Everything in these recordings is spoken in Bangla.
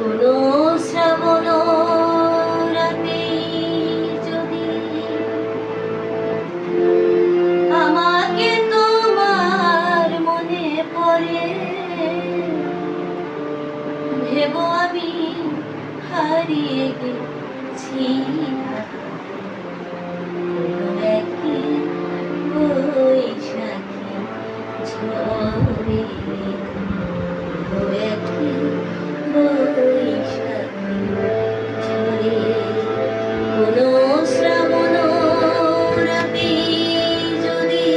কোনো শ্রাবণ রাতে যদি আমাকে তোমার মনে পড়ে, ভেব আমি হারিয়ে গেছি একই বৈশাখী ঝড়ে, একই বৈশাখী ঝড়ে। কোনো শ্রাবণ রাতে যদি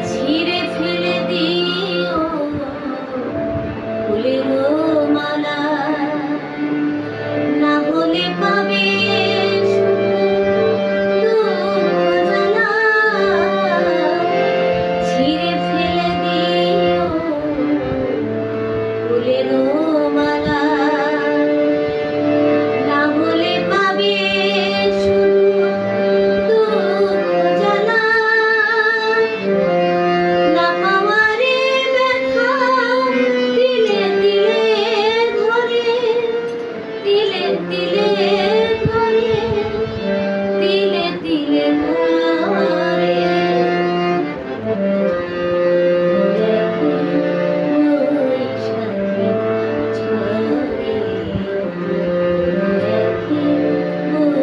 ছিঁড়ে ফেলে দিও ফুলের মালা, না হলে পাবে ছিঁড়ে ফেলে দিও ফুলের মালা, না হলে পাবে না পাওয়ারে ব্যথা তিলে তিলে ধরে, তিলে তিলে ধরে, তিলে তিলে ধরে। বৈশাখী ঝড়ে,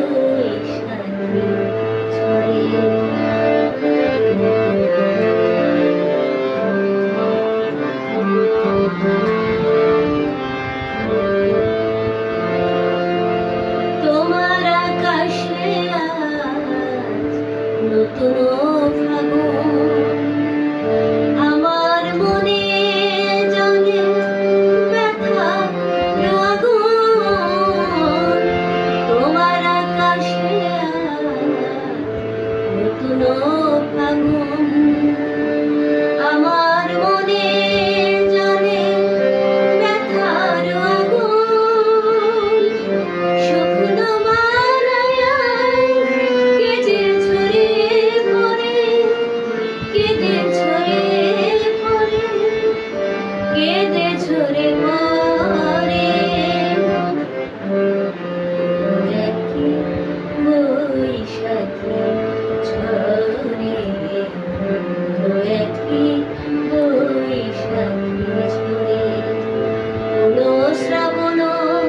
বৈশাখী ঝড়ে। তোমার আকাশে আজ নতুন